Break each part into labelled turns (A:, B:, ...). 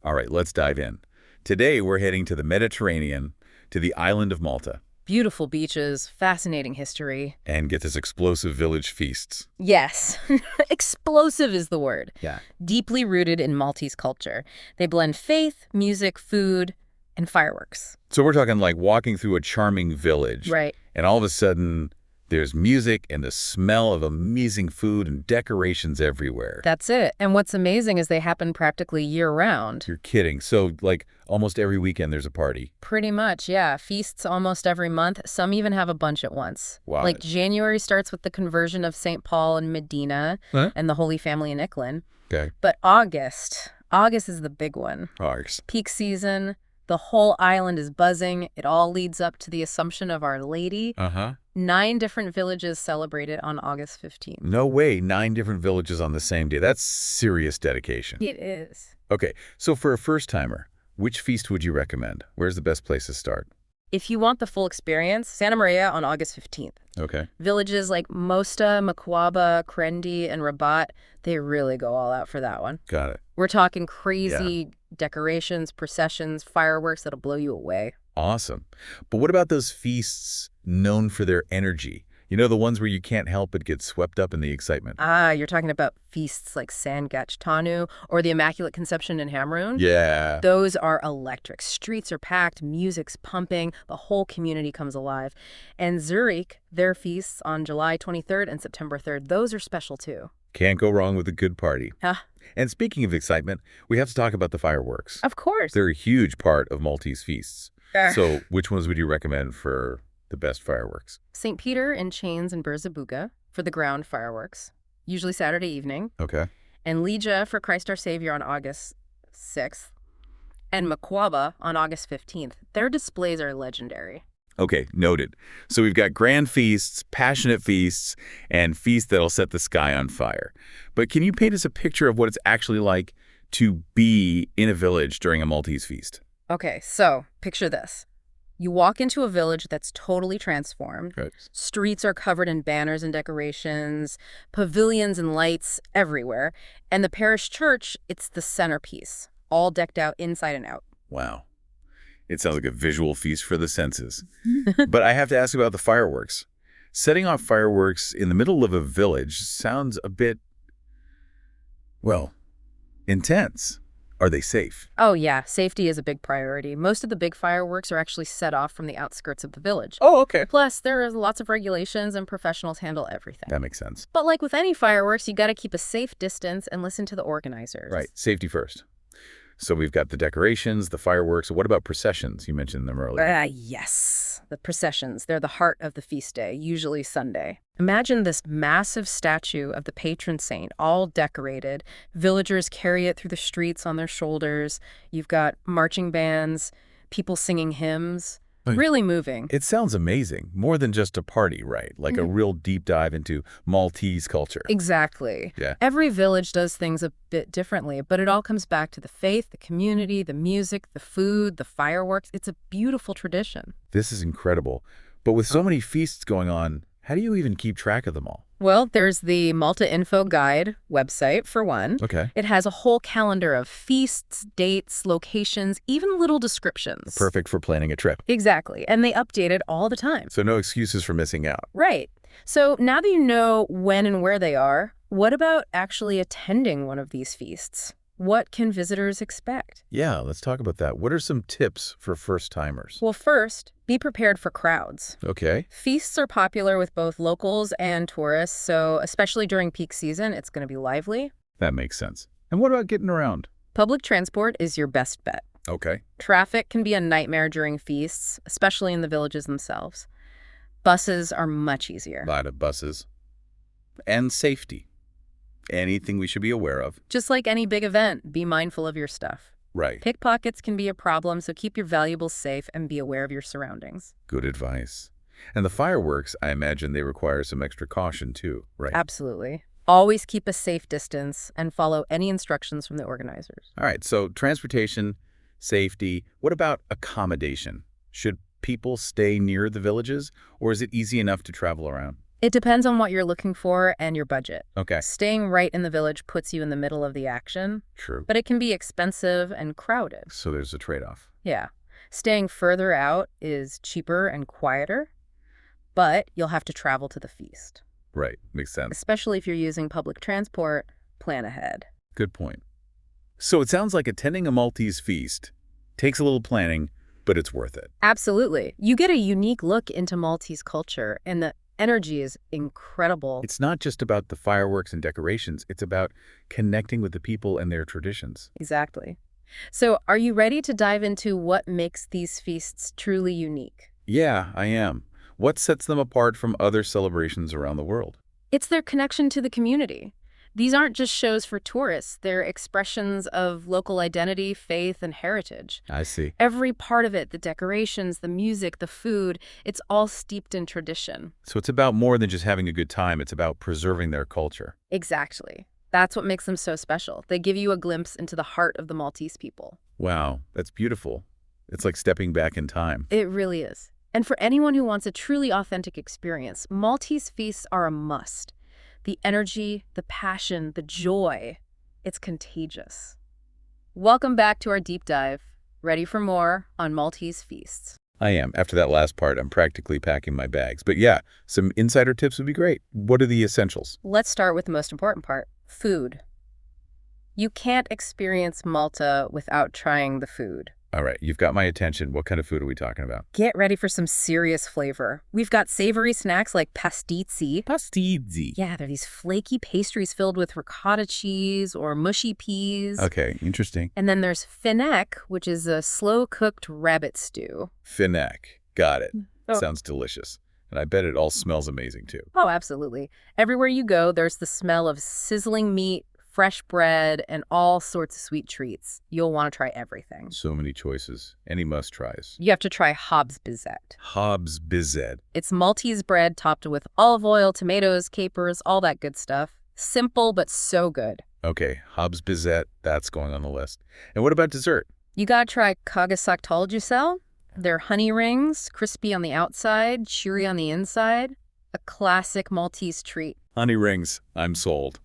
A: All right, let's dive in. Today, we're heading to the Mediterranean, to the island of Malta,
B: Beautiful beaches, fascinating history.
A: and get this explosive village feasts.
B: Yes, explosive is the word.
A: Yeah.
B: Deeply rooted in Maltese culture. They blend faith, music, food, and fireworks.
A: So we're talking like walking through a charming village,
B: Right.
A: and all of a sudden, there's music and the smell of amazing food and decorations everywhere.
B: That's it. And what's amazing is they happen practically year-round.
A: You're kidding. So, like, almost every weekend there's a party.
B: Pretty much, yeah. Feasts almost every month. Some even have a bunch at once.
A: Wow.
B: Like January starts with the conversion of St. Paul and Mdina and the Holy Family in Iklin.
A: Okay.
B: But August is the big one.
A: Ours.
B: Peak season, the whole island is buzzing. It all leads up to the Assumption of Our Lady.
A: Uh-huh.
B: 9 different villages celebrate it on August 15th.
A: No way, 9 different villages on the same day. That's serious dedication.
B: It is.
A: Okay, so for a first-timer, which feast would you recommend? Where's the best place to start?
B: If you want the full experience, Santa Maria on August 15th.
A: Okay.
B: Villages like Mosta, Makwaba, Krendi, and Rabat, they really go all out for that one.
A: Got it.
B: We're talking crazy decorations, processions, fireworks that'll blow you away.
A: Awesome. But what about those feasts known for their energy? You know, the ones where you can't help but get swept up in the excitement?
B: Ah, you're talking about feasts like San Tanu or the Immaculate Conception in Hamrun?
A: Yeah.
B: Those are electric. Streets are packed, music's pumping, the whole community comes alive. And Zurrieq, their feasts on July 23rd and September 3rd, those are special too.
A: Can't go wrong with a good party.
B: Huh?
A: And speaking of excitement, we have to talk about the fireworks.
B: Of course.
A: They're a huge part of Maltese feasts.
B: Sure.
A: So which ones would you recommend for the best fireworks?
B: St. Peter in Chains and Birzebbuga for the ground fireworks, usually Saturday evening.
A: Okay.
B: And Lija for Christ Our Savior on August 6th. And Makwaba on August 15th. Their displays are legendary.
A: Okay, noted. So we've got grand feasts, passionate feasts, and feasts that'll set the sky on fire. But can you paint us a picture of what it's actually like to be in a village during a Maltese feast?
B: Okay, so picture this. You walk into a village that's totally transformed.
A: Right.
B: Streets are covered in banners and decorations, pavilions and lights everywhere. And the parish church, it's the centerpiece, all decked out inside and out.
A: Wow. It sounds like a visual feast for the senses. But I have to ask about the fireworks. Setting off fireworks in the middle of a village sounds a bit, well, intense. Are they safe?
B: Oh yeah, safety is a big priority. Most of the big fireworks are actually set off from the outskirts of the village.
A: Oh, okay.
B: Plus, there are lots of regulations and professionals handle everything.
A: That makes sense.
B: But like with any fireworks, you got to keep a safe distance and listen to the organizers.
A: Right. Safety first. So we've got the decorations, the fireworks. What about processions? You mentioned them earlier.
B: Yes, the processions. They're the heart of the feast day, usually Sunday. Imagine this massive statue of the patron saint, all decorated. Villagers carry it through the streets on their shoulders. You've got marching bands, people singing hymns. Really moving.
A: It sounds amazing. More than just a party, right? Like a real deep dive into Maltese culture.
B: Exactly.
A: Yeah.
B: Every village does things a bit differently, but it all comes back to the faith, the community, the music, the food, the fireworks. It's a beautiful tradition.
A: This is incredible. But with so many feasts going on, how do you even keep track of them all?
B: Well, there's the Malta Info Guide website, for one.
A: Okay.
B: It has a whole calendar of feasts, dates, locations, even little descriptions.
A: Perfect for planning a trip.
B: Exactly. And they update it all the time.
A: So no excuses for missing out.
B: Right. So now that you know when and where they are, what about actually attending one of these feasts? What can visitors expect?
A: Yeah, let's talk about that. What are some tips for first-timers?
B: Well, first, be prepared for crowds.
A: Okay.
B: Feasts are popular with both locals and tourists, so especially during peak season, it's going to be lively.
A: That makes sense. And what about getting around?
B: Public transport is your best bet.
A: Okay.
B: Traffic can be a nightmare during feasts, especially in the villages themselves. Buses are much easier.
A: A lot of buses. And safety. Anything we should be aware of.
B: Just like any big event, be mindful of your stuff.
A: Right.
B: Pickpockets can be a problem, so keep your valuables safe and be aware of your surroundings.
A: Good advice. And the fireworks, I imagine they require some extra caution too, right?
B: Absolutely. Always keep a safe distance and follow any instructions from the organizers.
A: All right, so transportation, safety. What about accommodation? Should people stay near the villages, or is it easy enough to travel around?
B: It depends on what you're looking for and your budget.
A: Okay.
B: Staying right in the village puts you in the middle of the action,
A: True.
B: but it can be expensive and crowded.
A: So there's a trade-off.
B: Yeah. Staying further out is cheaper and quieter, but you'll have to travel to the feast.
A: Right. Makes sense.
B: Especially if you're using public transport, plan ahead.
A: Good point. So it sounds like attending a Maltese feast takes a little planning, but it's worth it.
B: Absolutely. You get a unique look into Maltese culture, and the energy is incredible.
A: It's not just about the fireworks and decorations. It's about connecting with the people and their traditions.
B: Exactly. So are you ready to dive into what makes these feasts truly unique?
A: Yeah, I am. What sets them apart from other celebrations around the world?
B: It's their connection to the community. These aren't just shows for tourists. They're expressions of local identity, faith, and heritage.
A: I see.
B: Every part of it, the decorations, the music, the food, it's all steeped in tradition.
A: So it's about more than just having a good time. It's about preserving their culture.
B: Exactly. That's what makes them so special. They give you a glimpse into the heart of the Maltese people.
A: Wow, that's beautiful. It's like stepping back in time.
B: It really is. And for anyone who wants a truly authentic experience, Maltese feasts are a must. The energy, the passion, the joy, it's contagious. Welcome back to our deep dive. Ready for more on Maltese feasts?
A: I am. After that last part, I'm practically packing my bags. But yeah, some insider tips would be great. What are the essentials?
B: Let's start with the most important part, food. You can't experience Malta without trying the food.
A: All right, you've got my attention. What kind of food are we talking about?
B: Get ready for some serious flavor. We've got savory snacks like pastizi.
A: Pastizi.
B: Yeah, they're these flaky pastries filled with ricotta cheese or mushy peas.
A: Okay, interesting.
B: And then there's finneck, which is a slow-cooked rabbit stew.
A: Finneck. Got it.
B: Oh.
A: Sounds delicious. And I bet it all smells amazing, too.
B: Oh, absolutely. Everywhere you go, there's the smell of sizzling meat, fresh bread, and all sorts of sweet treats. You'll want to try everything.
A: So many choices. Any must-tries.
B: You have to try Hobbs Bizet.
A: Hobbs Bizet.
B: It's Maltese bread topped with olive oil, tomatoes, capers, all that good stuff. Simple, but so good.
A: Okay, Hobbs Bizet. That's going on the list. And what about dessert?
B: You gotta try kagasak. They're honey rings, crispy on the outside, chewy on the inside. A classic Maltese treat.
A: Honey rings. I'm sold.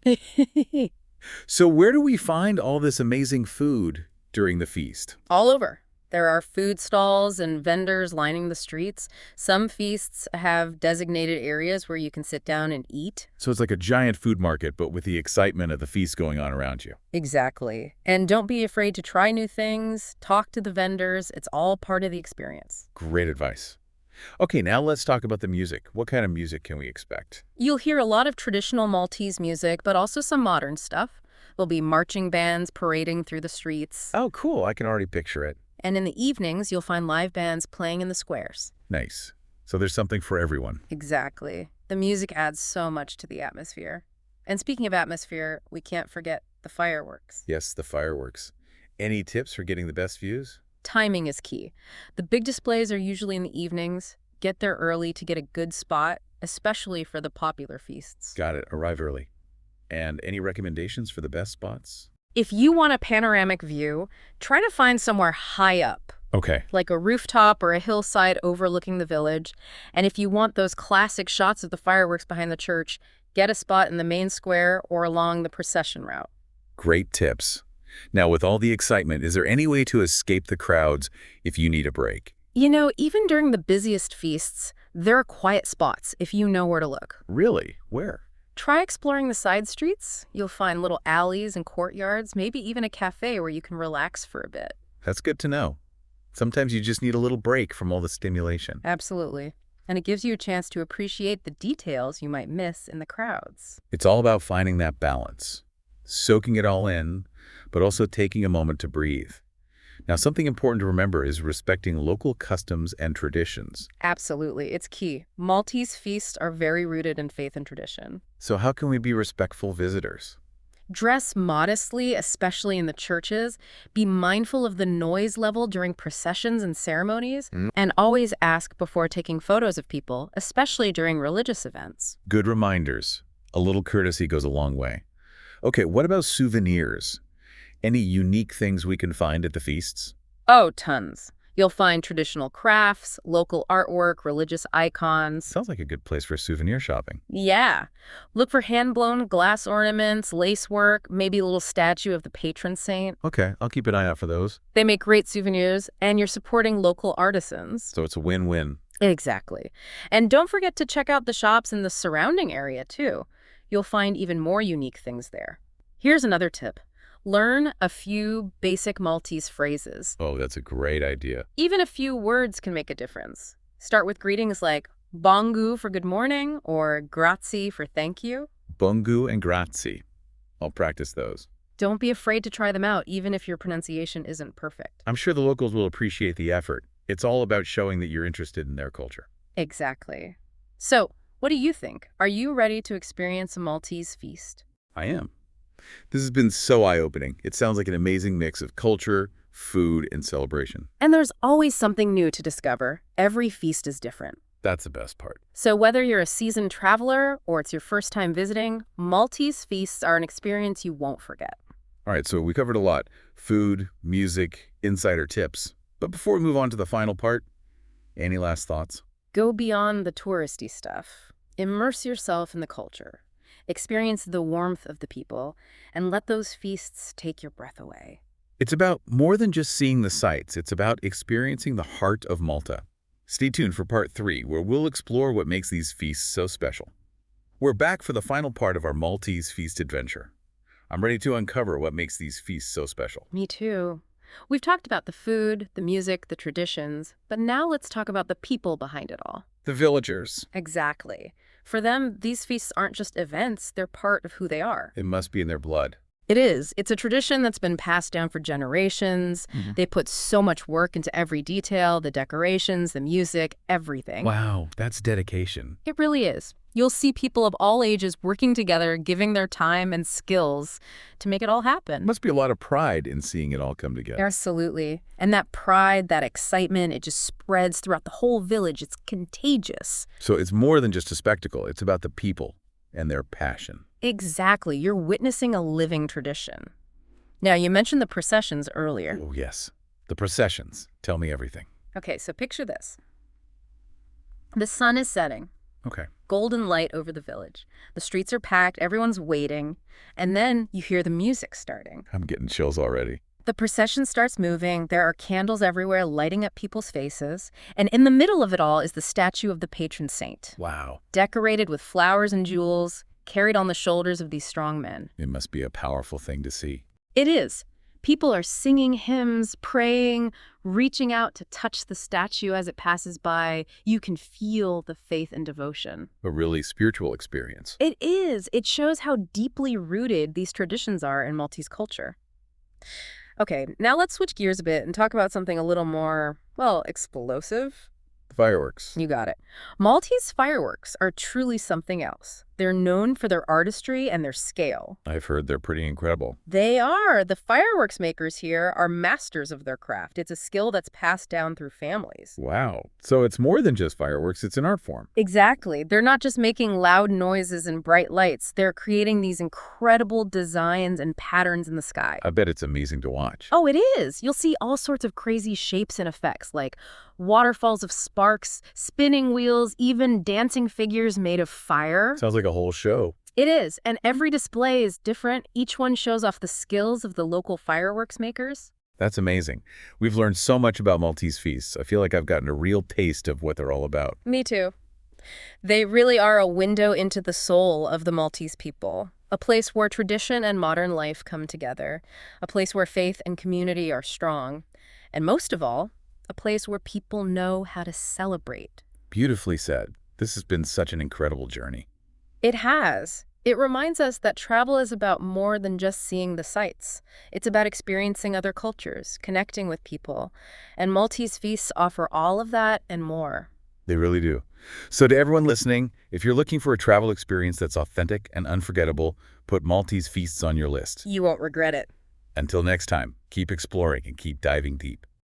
A: So where do we find all this amazing food during the feast?
B: All over. There are food stalls and vendors lining the streets. Some feasts have designated areas where you can sit down and eat.
A: So it's like a giant food market, but with the excitement of the feast going on around you.
B: Exactly. And don't be afraid to try new things, talk to the vendors. It's all part of the experience.
A: Great advice. Okay, now let's talk about the music. What kind of music can we expect?
B: You'll hear a lot of traditional Maltese music, but also some modern stuff. There'll be marching bands parading through the streets.
A: Oh, cool. I can already picture it.
B: And in the evenings, you'll find live bands playing in the squares.
A: Nice. So there's something for everyone.
B: Exactly. The music adds so much to the atmosphere. And speaking of atmosphere, we can't forget the fireworks.
A: Yes, the fireworks. Any tips for getting the best views?
B: Timing is key. The big displays are usually in the evenings. Get there early to get a good spot, especially for the popular feasts.
A: Got it. Arrive early. And any recommendations for the best spots?
B: If you want a panoramic view, try to find somewhere high up,
A: Okay.
B: like a rooftop or a hillside overlooking the village. And if you want those classic shots of the fireworks behind the church, get a spot in the main square or along the procession route.
A: Great tips. Now, with all the excitement, is there any way to escape the crowds if you need a break?
B: You know, even during the busiest feasts, there are quiet spots if you know where to look.
A: Really? Where?
B: Try exploring the side streets. You'll find little alleys and courtyards, maybe even a cafe where you can relax for a bit.
A: That's good to know. Sometimes you just need a little break from all the stimulation.
B: Absolutely. And it gives you a chance to appreciate the details you might miss in the crowds.
A: It's all about finding that balance, soaking it all in, but also taking a moment to breathe. Now, something important to remember is respecting local customs and traditions.
B: Absolutely. It's key. Maltese feasts are very rooted in faith and tradition.
A: So how can we be respectful visitors?
B: Dress modestly, especially in the churches. Be mindful of the noise level during processions and ceremonies. And always ask before taking photos of people, especially during religious events.
A: Good reminders. A little courtesy goes a long way. Okay, what about souvenirs? Any unique things we can find at the feasts?
B: Oh, tons. You'll find traditional crafts, local artwork, religious icons.
A: Sounds like a good place for souvenir shopping.
B: Yeah. Look for hand-blown glass ornaments, lacework, maybe a little statue of the patron saint.
A: Okay, I'll keep an eye out for those.
B: They make great souvenirs, and you're supporting local artisans.
A: So it's a win-win.
B: Exactly. And don't forget to check out the shops in the surrounding area, too. You'll find even more unique things there. Here's another tip. Learn a few basic Maltese phrases.
A: Oh, that's a great idea.
B: Even a few words can make a difference. Start with greetings like bongu for good morning or grazie for thank you.
A: Bongu and grazie. I'll practice those.
B: Don't be afraid to try them out, even if your pronunciation isn't perfect.
A: I'm sure the locals will appreciate the effort. It's all about showing that you're interested in their culture.
B: Exactly. So, what do you think? Are you ready to experience a Maltese feast?
A: I am. This has been so eye-opening. It sounds like an amazing mix of culture, food, and celebration.
B: And there's always something new to discover. Every feast is different.
A: That's the best part.
B: So whether you're a seasoned traveler or it's your first time visiting, Maltese feasts are an experience you won't forget.
A: All right, so we covered a lot. Food, music, insider tips. But before we move on to the final part, any last thoughts?
B: Go beyond the touristy stuff. Immerse yourself in the culture. Experience the warmth of the people, and let those feasts take your breath away.
A: It's about more than just seeing the sights. It's about experiencing the heart of Malta. Stay tuned for part 3, where we'll explore what makes these feasts so special. We're back for the final part of our Maltese feast adventure. I'm ready to uncover what makes these feasts so special.
B: Me too. We've talked about the food, the music, the traditions, but now let's talk about the people behind it all.
A: The villagers.
B: Exactly. For them, these feasts aren't just events, they're part of who they are.
A: It must be in their blood.
B: It is. It's a tradition that's been passed down for generations. They put so much work into every detail, the decorations, the music, everything.
A: Wow, that's dedication.
B: It really is. You'll see people of all ages working together, giving their time and skills to make it all happen.
A: Must be a lot of pride in seeing it all come together.
B: Absolutely. And that pride, that excitement, it just spreads throughout the whole village. It's contagious.
A: So it's more than just a spectacle. It's about the people and their passion.
B: Exactly. You're witnessing a living tradition. Now, you mentioned the processions earlier.
A: Oh, yes. The processions. Tell me everything.
B: Okay, so picture this. The sun is setting.
A: Okay.
B: Golden light over the village. The streets are packed, everyone's waiting, and then you hear the music starting.
A: I'm getting chills already.
B: The procession starts moving, there are candles everywhere lighting up people's faces, and in the middle of it all is the statue of the patron saint.
A: Wow.
B: Decorated with flowers and jewels, carried on the shoulders of these strong men.
A: It must be a powerful thing to see.
B: It is. People are singing hymns, praying, reaching out to touch the statue as it passes by. You can feel the faith and devotion.
A: A really spiritual experience.
B: It is. It shows how deeply rooted these traditions are in Maltese culture. Okay, now let's switch gears a bit and talk about something a little more, well, explosive.
A: Fireworks.
B: You got it. Maltese fireworks are truly something else. They're known for their artistry and their scale.
A: I've heard they're pretty incredible.
B: They are. The fireworks makers here are masters of their craft. It's a skill that's passed down through families.
A: Wow. So it's more than just fireworks, it's an art form.
B: Exactly. They're not just making loud noises and bright lights. They're creating these incredible designs and patterns in the sky.
A: I bet it's amazing to watch.
B: Oh, it is. You'll see all sorts of crazy shapes and effects, like waterfalls of sparks, spinning wheels, even dancing figures made of fire.
A: Sounds like a whole show.
B: It is, and every display is different. Each one shows off the skills of the local fireworks makers.
A: That's amazing. We've learned so much about Maltese feasts. I feel like I've gotten a real taste of what they're all about.
B: Me too. They really are a window into the soul of the Maltese people. A place where tradition and modern life come together. A place where faith and community are strong. And most of all, a place where people know how to celebrate.
A: Beautifully said. This has been such an incredible journey.
B: It has. It reminds us that travel is about more than just seeing the sights. It's about experiencing other cultures, connecting with people. And Maltese feasts offer all of that and more.
A: They really do. So to everyone listening, if you're looking for a travel experience that's authentic and unforgettable, put Maltese feasts on your list.
B: You won't regret it.
A: Until next time, keep exploring and keep diving deep.